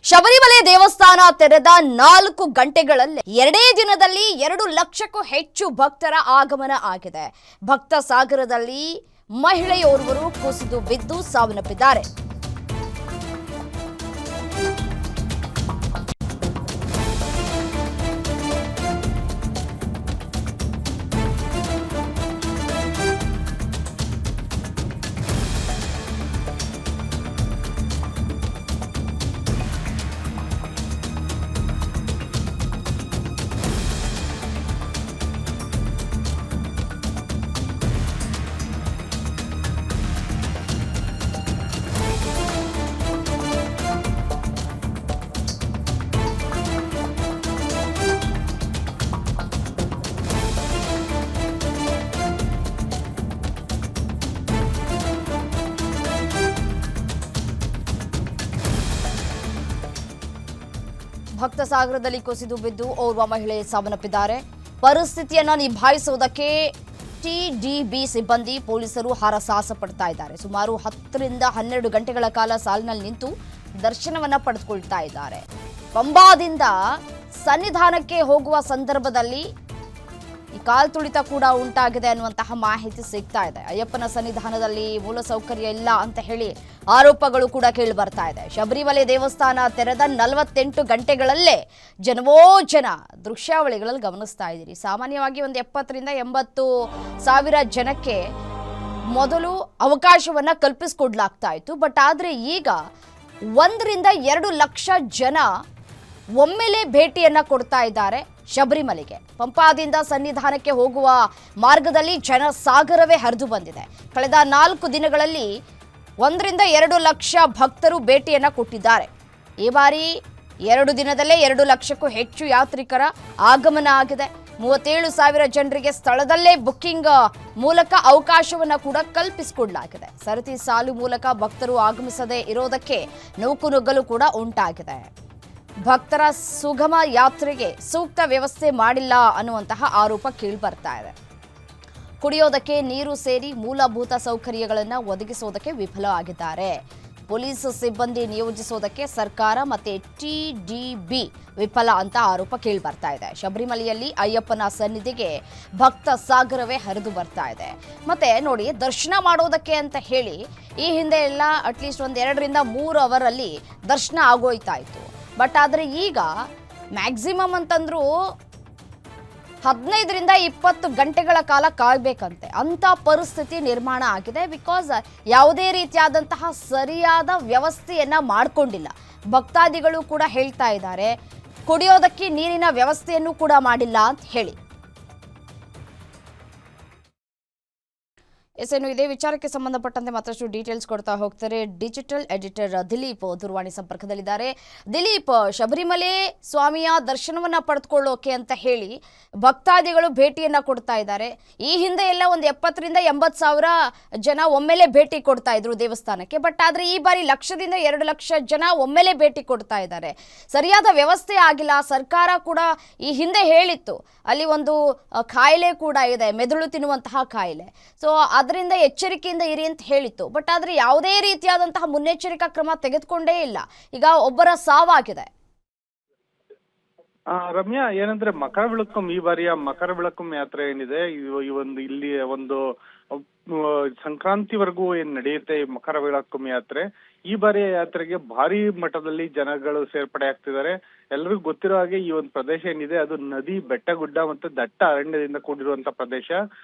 ಶಬರಿಮಲೆ ದೇವಸ್ಥಾನ ತೆರೆದ 4 ಗಂಟೆಗಳಲ್ಲಿ 2 ದಿನದಲ್ಲಿ 2 ಲಕ್ಷಕ್ಕೂ ಹೆಚ್ಚು ಭಕ್ತರ ಆಗಮನ ಆಗಿದೆ. ಭಕ್ತ ಸಾಗರದಲ್ಲಿ ಮಹಿಳೆಯೋರ್ವರು ಕುಸಿದು ಬಿದ್ದು ಸಾವನ್ನಪ್ಪಿದ್ದಾರೆ. ಭಕ್ತ ಸಾಗರದಲ್ಲಿ ಕುಸಿದು ಬಿದ್ದು ಓರ್ವ ಮಹಿಳೆ ಸಾವನ್ನಪ್ಪಿದ್ದಾರೆ. ಪರಿಸ್ಥಿತಿಯನ್ನು ನಿಭಾಯಿಸುವುದಕ್ಕೆ ಟಿಡಿಬಿ ಸಿಬ್ಬಂದಿ ಪೊಲೀಸರು ಹರಸಾಹಸ ಪಡ್ತಾ ಇದ್ದಾರೆ. ಸುಮಾರು 10 ರಿಂದ 12 ಗಂಟೆಗಳ ಕಾಲ ಸಾಲಿನಲ್ಲಿ ನಿಂತು ದರ್ಶನವನ್ನ ಪಡೆದುಕೊಳ್ತಾ ಇದ್ದಾರೆ. ಪಂಬಾದಿಂದ ಸನ್ನಿಧಾನಕ್ಕೆ ಹೋಗುವ ಸಂದರ್ಭದಲ್ಲಿ ಈ ಕಾಲ್ತುಳಿತ ಕೂಡ ಉಂಟಾಗಿದೆ ಅನ್ನುವಂತಹ ಮಾಹಿತಿ ಸಿಗ್ತಾ ಇದೆ. ಅಯ್ಯಪ್ಪನ ಸನ್ನಿಧಾನದಲ್ಲಿ ಮೂಲಸೌಕರ್ಯ ಇಲ್ಲ ಅಂತ ಹೇಳಿ ಆರೋಪಗಳು ಕೂಡ ಕೇಳಿ ಬರ್ತಾ ಇದೆ. ಶಬರಿಮಲೆ ದೇವಸ್ಥಾನ ತೆರೆದ 48 ಗಂಟೆಗಳಲ್ಲೇ ಜನವೋ ಜನ ದೃಶ್ಯಾವಳಿಗಳಲ್ಲಿ ಗಮನಿಸ್ತಾ ಇದ್ದೀರಿ. ಸಾಮಾನ್ಯವಾಗಿ ಒಂದು 70 ರಿಂದ 80 ಸಾವಿರ ಜನಕ್ಕೆ ಮೊದಲು ಅವಕಾಶವನ್ನ ಕಲ್ಪಿಸಿಕೊಡ್ಲಾಗ್ತಾ ಇತ್ತು. ಬಟ್ ಆದ್ರೆ ಈಗ 1 ರಿಂದ 2 ಲಕ್ಷ ಜನ ಒಮ್ಮೆಲೆ ಭೇಟಿಯನ್ನ ಕೊಡ್ತಾ ಇದ್ದಾರೆ ಶಬರಿಮಲೆಗೆ. ಪಂಪಾದಿಂದ ಸನ್ನಿಧಾನಕ್ಕೆ ಹೋಗುವ ಮಾರ್ಗದಲ್ಲಿ ಜನ ಸಾಗರವೇ ಹರಿದು ಬಂದಿದೆ. ಕಳೆದ 4 ದಿನಗಳಲ್ಲಿ 1 ರಿಂದ 2 ಲಕ್ಷ ಭಕ್ತರು ಭೇಟಿಯನ್ನ ಕೊಟ್ಟಿದ್ದಾರೆ. ಈ ಬಾರಿ 2 ದಿನದಲ್ಲೇ 2 ಲಕ್ಷಕ್ಕೂ ಹೆಚ್ಚು ಯಾತ್ರಿಕರ ಆಗಮನ ಆಗಿದೆ. 37 ಸಾವಿರ ಜನರಿಗೆ ಸ್ಥಳದಲ್ಲೇ ಬುಕ್ಕಿಂಗ್ ಮೂಲಕ ಅವಕಾಶವನ್ನ ಕೂಡ ಕಲ್ಪಿಸಿಕೊಡಲಾಗಿದೆ. ಸರತಿ ಸಾಲು ಮೂಲಕ ಭಕ್ತರು ಆಗಮಿಸದೇ ಇರೋದಕ್ಕೆ ನೂಕುನುಗ್ಗಲು ಕೂಡ ಉಂಟಾಗಿದೆ. ಭಕ್ತರ ಸುಗಮ ಯಾತ್ರೆಗೆ ಸೂಕ್ತ ವ್ಯವಸ್ಥೆ ಮಾಡಿಲ್ಲ ಅನ್ನುವಂತಹ ಆರೋಪ ಕೇಳಿಬರ್ತಾ ಇದೆ. ಕುಡಿಯೋದಕ್ಕೆ ನೀರು ಸೇರಿ ಮೂಲಭೂತ ಸೌಕರ್ಯಗಳನ್ನು ಒದಗಿಸೋದಕ್ಕೆ ವಿಫಲ ಆಗಿದ್ದಾರೆ. ಪೊಲೀಸ್ ಸಿಬ್ಬಂದಿ ನಿಯೋಜಿಸೋದಕ್ಕೆ ಸರ್ಕಾರ ಮತ್ತೆ ಟಿಡಿಬಿ ವಿಫಲ ಅಂತ ಆರೋಪ ಕೇಳಿಬರ್ತಾ ಇದೆ. ಶಬರಿಮಲೆಯಲ್ಲಿ ಅಯ್ಯಪ್ಪನ ಸನ್ನಿಧಿಗೆ ಭಕ್ತ ಸಾಗರವೇ ಹರಿದು ಬರ್ತಾ ಇದೆ. ಮತ್ತೆ ನೋಡಿ, ದರ್ಶನ ಮಾಡೋದಕ್ಕೆ ಅಂತ ಹೇಳಿ ಈ ಹಿಂದೆ ಎಲ್ಲ ಅಟ್ಲೀಸ್ಟ್ ಒಂದು 2 ರಿಂದ 3 ಅವರಲ್ಲಿ ದರ್ಶನ ಆಗೋಯ್ತಾ ಇತ್ತು. ಬಟ್ ಆದರೆ ಈಗ ಮ್ಯಾಕ್ಸಿಮಮ್ ಅಂತಂದ್ರೂ 15 ರಿಂದ 20 ಗಂಟೆಗಳ ಕಾಲ ಕಾಯಬೇಕಂತೆ. ಅಂಥ ಪರಿಸ್ಥಿತಿ ನಿರ್ಮಾಣ ಆಗಿದೆ. ಬಿಕಾಸ್ ಯಾವುದೇ ರೀತಿಯಾದಂತಹ ಸರಿಯಾದ ವ್ಯವಸ್ಥೆಯನ್ನ ಮಾಡಿಕೊಂಡಿಲ್ಲ. ಭಕ್ತಾದಿಗಳು ಕೂಡ ಹೇಳ್ತಾ ಇದ್ದಾರೆ, ಕುಡಿಯೋದಕ್ಕೆ ನೀರಿನ ವ್ಯವಸ್ಥೆಯನ್ನು ಕೂಡ ಮಾಡಿಲ್ಲ ಅಂತ ಹೇಳಿ. ಇನ್ನು ಇದೇ ವಿಚಾರಕ್ಕೆ ಸಂಬಂಧಪಟ್ಟಂತೆ ಮತ್ತಷ್ಟು ಡೀಟೇಲ್ಸ್ ಕೊಡ್ತಾ ಹೋಗ್ತಾರೆ ಡಿಜಿಟಲ್ ಎಡಿಟರ್ ದಿಲೀಪ್ ದೂರವಾಣಿ ಸಂಪರ್ಕದಲ್ಲಿದ್ದಾರೆ. ದಿಲೀಪ್, ಶಬರಿಮಲೆ ಸ್ವಾಮಿಯ ದರ್ಶನವನ್ನ ಪಡೆದುಕೊಳ್ಳೋಕೆ ಅಂತ ಹೇಳಿ ಭಕ್ತಾದಿಗಳು ಭೇಟಿಯನ್ನ ಕೊಡ್ತಾ ಇದ್ದಾರೆ. ಈ ಹಿಂದೆ ಎಲ್ಲ ಒಂದು 70 ರಿಂದ 80 ಸಾವಿರ ಜನ ಒಮ್ಮೆಲೆ ಭೇಟಿ ಕೊಡ್ತಾ ಇದ್ರು ದೇವಸ್ಥಾನಕ್ಕೆ. ಬಟ್ ಆದ್ರೆ ಈ ಬಾರಿ 1 ಲಕ್ಷದಿಂದ 2 ಲಕ್ಷ ಜನ ಒಮ್ಮೆಲೆ ಭೇಟಿ ಕೊಡ್ತಾ ಇದ್ದಾರೆ. ಸರಿಯಾದ ವ್ಯವಸ್ಥೆ ಆಗಿಲ್ಲ. ಸರ್ಕಾರ ಕೂಡ ಈ ಹಿಂದೆ ಹೇಳಿತ್ತು ಅಲ್ಲಿ ಒಂದು ಕಾಯಿಲೆ ಕೂಡ ಇದೆ, ಮೆದುಳು ತಿನ್ನುವಂತಹ ಕಾಯಿಲೆ. ಸೊ ಅದರಿಂದ ಎಚ್ಚರಿಕೆಯಿಂದ ಇರಿ ಅಂತ ಹೇಳಿತ್ತು. ಬಟ್ ಆದರೆ ಯಾವುದೇ ರೀತಿಯಾದಂತಹ ಮುನ್ನೆಚ್ಚರಿಕಾ ಕ್ರಮ ತೆಗೆದುಕೊಂಡೇ ಇಲ್ಲ. ಈಗ ಒಬ್ಬರ ಸಾವಾಗಿದೆ. ರಮ್ಯಾ, ಏನಂದ್ರೆ ಮಕರ ವಿಳಕ್ಕಂ, ಈ ಬಾರಿಯ ಮಕರ ವಿಳಕ್ಕಂ ಯಾತ್ರೆ ಏನಿದೆ, ಈ ಒಂದು ಇಲ್ಲಿ ಒಂದು ಸಂಕ್ರಾಂತಿವರೆಗೂ ಏನ್ ನಡೆಯುತ್ತೆ ಈ ಮಕರ ವಿಳಕ್ಕಂ ಯಾತ್ರೆ, ಈ ಬಾರಿಯ ಯಾತ್ರೆಗೆ ಭಾರಿ ಮಟ್ಟದಲ್ಲಿ ಜನಗಳು ಸೇರ್ಪಡೆ ಆಗ್ತಿದ್ದಾರೆ. ಎಲ್ರಿಗೂ ಗೊತ್ತಿರೋ ಹಾಗೆ ಈ ಒಂದು ಪ್ರದೇಶ ಏನಿದೆ ಅದು ನದಿ, ಬೆಟ್ಟ, ಗುಡ್ಡ ಮತ್ತು ದಟ್ಟ ಅರಣ್ಯದಿಂದ ಕೂಡಿರುವಂತ ಪ್ರದೇಶ.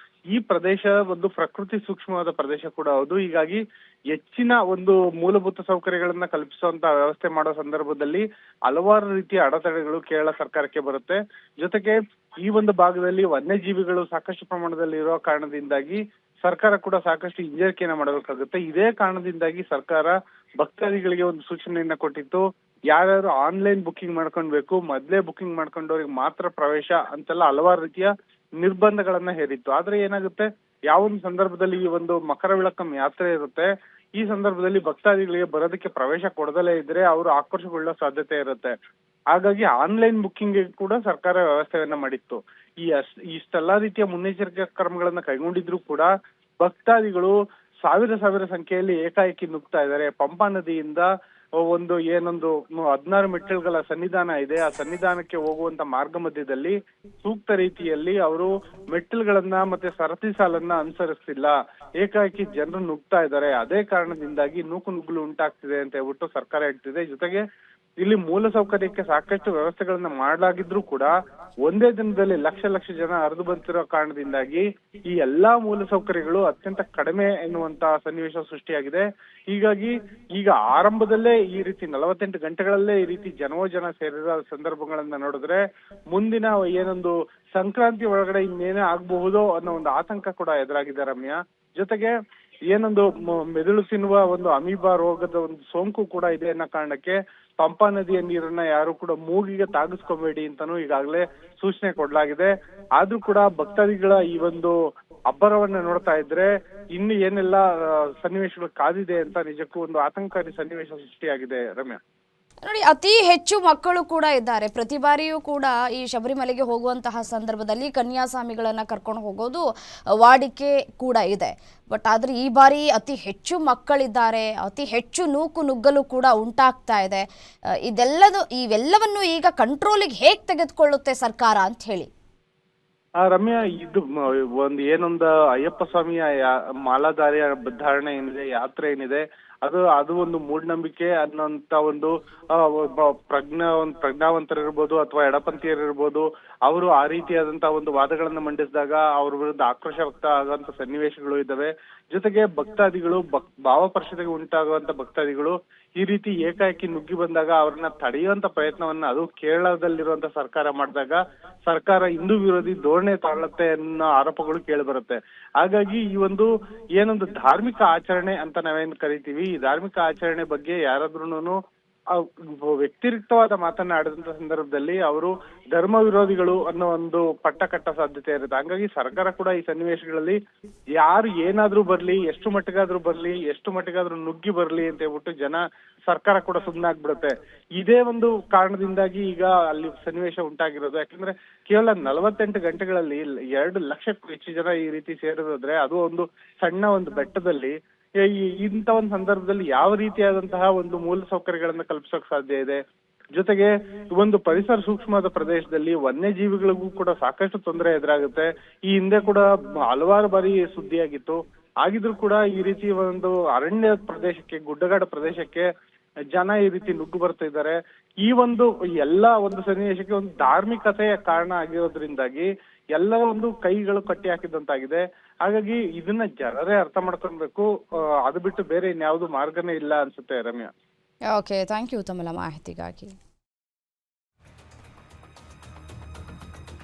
ಈ ಪ್ರದೇಶ ಒಂದು ಪ್ರಕೃತಿ ಸೂಕ್ಷ್ಮವಾದ ಪ್ರದೇಶ ಕೂಡ ಹೌದು. ಹೀಗಾಗಿ ಹೆಚ್ಚಿನ ಒಂದು ಮೂಲಭೂತ ಸೌಕರ್ಯಗಳನ್ನ ಕಲ್ಪಿಸುವಂತ ವ್ಯವಸ್ಥೆ ಮಾಡೋ ಸಂದರ್ಭದಲ್ಲಿ ಹಲವಾರು ರೀತಿಯ ಅಡೆತಡೆಗಳು ಕೇರಳ ಸರ್ಕಾರಕ್ಕೆ ಬರುತ್ತೆ. ಜೊತೆಗೆ ಈ ಒಂದು ಭಾಗದಲ್ಲಿ ವನ್ಯಜೀವಿಗಳು ಸಾಕಷ್ಟು ಪ್ರಮಾಣದಲ್ಲಿ ಇರೋ ಕಾರಣದಿಂದಾಗಿ ಸರ್ಕಾರ ಕೂಡ ಸಾಕಷ್ಟು ಹಿಂಜರಿಕೆಯನ್ನ ಮಾಡಬೇಕಾಗುತ್ತೆ. ಇದೇ ಕಾರಣದಿಂದಾಗಿ ಸರ್ಕಾರ ಭಕ್ತಾದಿಗಳಿಗೆ ಒಂದು ಸೂಚನೆಯನ್ನ ಕೊಟ್ಟಿತ್ತು. ಯಾರ್ಯಾರು ಆನ್ಲೈನ್ ಬುಕ್ಕಿಂಗ್ ಮಾಡ್ಕೊಳ್ಬೇಕು, ಮೊದ್ಲೇ ಬುಕ್ಕಿಂಗ್ ಮಾಡ್ಕೊಂಡವ್ರಿಗೆ ಮಾತ್ರ ಪ್ರವೇಶ ಅಂತೆಲ್ಲ ಹಲವಾರು ರೀತಿಯ ನಿರ್ಬಂಧಗಳನ್ನ ಹೇರಿತ್ತು. ಆದ್ರೆ ಏನಾಗುತ್ತೆ, ಯಾವೊಂದು ಸಂದರ್ಭದಲ್ಲಿ ಈ ಒಂದು ಮಕರ ವಿಳಕ್ಕಂ ಯಾತ್ರೆ ಇರುತ್ತೆ, ಈ ಸಂದರ್ಭದಲ್ಲಿ ಭಕ್ತಾದಿಗಳಿಗೆ ಬರೋದಕ್ಕೆ ಪ್ರವೇಶ ಕೊಡದಲೇ ಇದ್ರೆ ಅವರು ಆಕ್ರೋಶಗೊಳ್ಳೋ ಸಾಧ್ಯತೆ ಇರುತ್ತೆ. ಹಾಗಾಗಿ ಆನ್ಲೈನ್ ಬುಕ್ಕಿಂಗ್ ಕೂಡ ಸರ್ಕಾರ ವ್ಯವಸ್ಥೆಯನ್ನ ಮಾಡಿತ್ತು. ಇಷ್ಟೆಲ್ಲಾ ರೀತಿಯ ಮುನ್ನೆಚ್ಚರಿಕಾ ಕ್ರಮಗಳನ್ನ ಕೈಗೊಂಡಿದ್ರು ಕೂಡ ಭಕ್ತಾದಿಗಳು ಸಾವಿರ ಸಂಖ್ಯೆಯಲ್ಲಿ ಏಕಾಏಕಿ ನುಗ್ತಾ ಇದ್ದಾರೆ. ಪಂಪಾ ನದಿಯಿಂದ ಒಂದು ಏನೊಂದು 16 ಮೆಟ್ಟಿಲುಗಳ ಸನ್ನಿಧಾನ ಇದೆ. ಆ ಸನ್ನಿಧಾನಕ್ಕೆ ಹೋಗುವಂತ ಮಾರ್ಗ ಮಧ್ಯದಲ್ಲಿ ಸೂಕ್ತ ರೀತಿಯಲ್ಲಿ ಅವರು ಮೆಟ್ಟಿಲುಗಳನ್ನ ಮತ್ತೆ ಸರತಿ ಸಾಲನ್ನ ಅನುಸರಿಸ್ತಿಲ್ಲ. ಏಕಾಏಕಿ ಜನರು ನುಗ್ತಾ ಇದ್ದಾರೆ. ಅದೇ ಕಾರಣದಿಂದಾಗಿ ನೂಕುನುಗ್ಗಲು ಉಂಟಾಗ್ತಿದೆ ಅಂತ ಹೇಳ್ಬಿಟ್ಟು ಸರ್ಕಾರ ಹೇಳ್ತಿದೆ. ಜೊತೆಗೆ ಇಲ್ಲಿ ಮೂಲಸೌಕರ್ಯಕ್ಕೆ ಸಾಕಷ್ಟು ವ್ಯವಸ್ಥೆಗಳನ್ನ ಮಾಡಲಾಗಿದ್ರು ಕೂಡ ಒಂದೇ ದಿನದಲ್ಲಿ ಲಕ್ಷ ಜನ ಹರಿದು ಬಂತಿರೋ ಕಾರಣದಿಂದಾಗಿ ಈ ಎಲ್ಲಾ ಮೂಲಸೌಕರ್ಯಗಳು ಅತ್ಯಂತ ಕಡಿಮೆ ಎನ್ನುವಂತ ಸನ್ನಿವೇಶ ಸೃಷ್ಟಿಯಾಗಿದೆ. ಹೀಗಾಗಿ ಈಗ ಆರಂಭದಲ್ಲೇ ಈ ರೀತಿ 48 ಗಂಟೆಗಳಲ್ಲೇ ಈ ರೀತಿ ಜನ ಸೇರಿರೋ ಸಂದರ್ಭಗಳನ್ನ ನೋಡಿದ್ರೆ ಮುಂದಿನ ಏನೊಂದು ಸಂಕ್ರಾಂತಿ ಒಳಗಡೆ ಇನ್ನೇನೇ ಆಗಬಹುದೋ ಅನ್ನೋ ಒಂದು ಆತಂಕ ಕೂಡ ಎದುರಾಗಿದೆ ರಮ್ಯಾ. ಜೊತೆಗೆ ಏನೊಂದು ಮೆದುಳು ತಿನ್ನುವ ಒಂದು ಅಮೀಬಾ ರೋಗದ ಒಂದು ಸೋಂಕು ಕೂಡ ಇದೆ ಅನ್ನೋ ಕಾರಣಕ್ಕೆ ಪಂಪಾ ನದಿಯ ನೀರನ್ನ ಯಾರು ಕೂಡ ಮೂಗಿಗೆ ತಾಗಿಸ್ಕೋಬೇಡಿ ಅಂತಾನು ಈಗಾಗಲೇ ಸೂಚನೆ ಕೊಡ್ಲಾಗಿದೆ. ಆದ್ರೂ ಕೂಡ ಭಕ್ತಾದಿಗಳ ಈ ಒಂದು ಅಬ್ಬರವನ್ನ ನೋಡ್ತಾ ಇದ್ರೆ ಇನ್ನು ಏನೆಲ್ಲ ಸನ್ನಿವೇಶಗಳು ಕಾದಿದೆ ಅಂತ ನಿಜಕ್ಕೂ ಒಂದು ಆತಂಕಕಾರಿ ಸನ್ನಿವೇಶ ಸೃಷ್ಟಿಯಾಗಿದೆ ರಮ್ಯಾ. ನೋಡಿ, ಅತಿ ಹೆಚ್ಚು ಮಕ್ಕಳು ಕೂಡ ಇದ್ದಾರೆ. ಪ್ರತಿ ಬಾರಿಯೂ ಕೂಡ ಈ ಶಬರಿಮಲೆಗೆ ಹೋಗುವಂತಹ ಸಂದರ್ಭದಲ್ಲಿ ಕನ್ಯಾಸ್ವಾಮಿಗಳನ್ನ ಕರ್ಕೊಂಡು ಹೋಗೋದು ವಾಡಿಕೆ ಕೂಡ ಇದೆ. ಬಟ್ ಆದ್ರೆ ಈ ಬಾರಿ ಅತಿ ಹೆಚ್ಚು ಮಕ್ಕಳಿದ್ದಾರೆ, ಅತಿ ಹೆಚ್ಚು ನೂಕು ನುಗ್ಗಲು ಕೂಡ ಉಂಟಾಗ್ತಾ ಇದೆ. ಇವೆಲ್ಲವನ್ನು ಈಗ ಕಂಟ್ರೋಲಿಗೆ ಹೇಗೆ ತೆಗೆದುಕೊಳ್ಳುತ್ತೆ ಸರ್ಕಾರ ಅಂತ ಹೇಳಿ? ರಮ್ಯಾ, ಇದು ಏನೊಂದು ಅಯ್ಯಪ್ಪ ಸ್ವಾಮಿಯ ಮಾಲಾಧಾರಿಯ ಧಾರಣೆ ಏನಿದೆ, ಯಾತ್ರೆ ಏನಿದೆ, ಅದು ಒಂದು ಮೂಢನಂಬಿಕೆ ಅನ್ನೋಂತ ಒಂದು ಪ್ರಜ್ಞಾವಂತರಿರ್ಬೋದು ಅಥವಾ ಎಡಪಂಥೀಯರಿರ್ಬೋದು, ಅವರು ಆ ರೀತಿಯಾದಂತಹ ಒಂದು ವಾದಗಳನ್ನ ಮಂಡಿಸಿದಾಗ ಅವ್ರ ವಿರುದ್ಧ ಆಕ್ರೋಶ ವ್ಯಕ್ತ ಆಗುವಂತ ಸನ್ನಿವೇಶಗಳು ಇದ್ದಾವೆ. ಜೊತೆಗೆ ಭಕ್ತಾದಿಗಳು ಭಾವಪರಿಷತ್ಗೆ ಉಂಟಾಗುವಂತ ಭಕ್ತಾದಿಗಳು ಈ ರೀತಿ ಏಕಾಏಕಿ ನುಗ್ಗಿ ಬಂದಾಗ ಅವ್ರನ್ನ ತಡೆಯುವಂತ ಪ್ರಯತ್ನವನ್ನ ಅದು ಕೇರಳದಲ್ಲಿರುವಂತ ಸರ್ಕಾರ ಮಾಡಿದಾಗ ಸರ್ಕಾರ ಹಿಂದೂ ವಿರೋಧಿ ಧೋರಣೆ ತಾಳುತ್ತೆ ಅನ್ನೋ ಆರೋಪಗಳು ಕೇಳಿ ಬರುತ್ತೆ. ಹಾಗಾಗಿ ಈ ಒಂದು ಏನೊಂದು ಧಾರ್ಮಿಕ ಆಚರಣೆ ಅಂತ ನಾವೇನ್ ಕರಿತೀವಿ, ಈ ಧಾರ್ಮಿಕ ಆಚರಣೆ ಬಗ್ಗೆ ಯಾರಾದ್ರೂನು ವ್ಯತಿರಿಕ್ತವಾದ ಮಾತನಾಡಿದಂತ ಸಂದರ್ಭದಲ್ಲಿ ಅವರು ಧರ್ಮ ವಿರೋಧಿಗಳು ಅನ್ನೋ ಒಂದು ಪಟ್ಟ ಕಟ್ಟ ಸಾಧ್ಯತೆ ಇರುತ್ತೆ. ಹಂಗಾಗಿ ಸರ್ಕಾರ ಕೂಡ ಈ ಸನ್ನಿವೇಶಗಳಲ್ಲಿ ಯಾರು ಏನಾದ್ರೂ ಬರ್ಲಿ, ಎಷ್ಟು ಮಟ್ಟಿಗಾದ್ರೂ ನುಗ್ಗಿ ಬರ್ಲಿ ಅಂತ ಹೇಳ್ಬಿಟ್ಟು ಸರ್ಕಾರ ಕೂಡ ಸುಮ್ಮನಾಗ್ಬಿಡುತ್ತೆ. ಇದೇ ಒಂದು ಕಾರಣದಿಂದಾಗಿ ಈಗ ಅಲ್ಲಿ ಸನ್ನಿವೇಶ ಉಂಟಾಗಿರೋದು. ಯಾಕಂದ್ರೆ ಕೇವಲ 48 ಗಂಟೆಗಳಲ್ಲಿ 2 ಲಕ್ಷಕ್ಕೂ ಹೆಚ್ಚು ಜನ ಈ ರೀತಿ ಸೇರಿದ್ರೆ, ಅದು ಒಂದು ಸಣ್ಣ ಒಂದು ಬೆಟ್ಟದಲ್ಲಿ ಇಂಥ ಒಂದು ಸಂದರ್ಭದಲ್ಲಿ ಯಾವ ರೀತಿಯಾದಂತಹ ಒಂದು ಮೂಲ ಸೌಕರ್ಯಗಳನ್ನ ಕಲ್ಪಿಸೋಕ್ ಸಾಧ್ಯ ಇದೆ. ಜೊತೆಗೆ ಒಂದು ಪರಿಸರ ಸೂಕ್ಷ್ಮವಾದ ಪ್ರದೇಶದಲ್ಲಿ ವನ್ಯಜೀವಿಗಳಿಗೂ ಕೂಡ ಸಾಕಷ್ಟು ತೊಂದರೆ ಎದುರಾಗುತ್ತೆ. ಈ ಹಿಂದೆ ಕೂಡ ಹಲವಾರು ಬಾರಿ ಸುದ್ದಿಯಾಗಿತ್ತು. ಆಗಿದ್ರು ಕೂಡ ಈ ರೀತಿ ಒಂದು ಅರಣ್ಯ ಪ್ರದೇಶಕ್ಕೆ, ಗುಡ್ಡಗಾಡ ಪ್ರದೇಶಕ್ಕೆ ಜನ ಈ ರೀತಿ ನುಗ್ಗು ಬರ್ತಾ ಇದ್ದಾರೆ. ಈ ಒಂದು ಎಲ್ಲಾ ಒಂದು ಸನ್ನಿವೇಶಕ್ಕೆ ಒಂದು ಧಾರ್ಮಿಕತೆಯ ಕಾರಣ ಆಗಿರೋದ್ರಿಂದಾಗಿ ಎಲ್ಲ ಒಂದು ಕೈಗಳು ಕಟ್ಟಿ ಹಾಕಿದಂತಾಗಿದೆ. ಹಾಗಾಗಿ ಇದನ್ನ ಜನರೇ ಅರ್ಥ ಮಾಡ್ಕೊಳ್ಬೇಕು. ಅದು ಬಿಟ್ಟು ಬೇರೆ ಇನ್ಯಾವುದು ಮಾರ್ಗನೇ ಇಲ್ಲ ಅನ್ಸುತ್ತೆ ರಮ್ಯಾ. ಓಕೆ, ಥ್ಯಾಂಕ್ ಯು ತಮ್ಮೆಲ್ಲ ಮಾಹಿತಿಗಾಗಿ.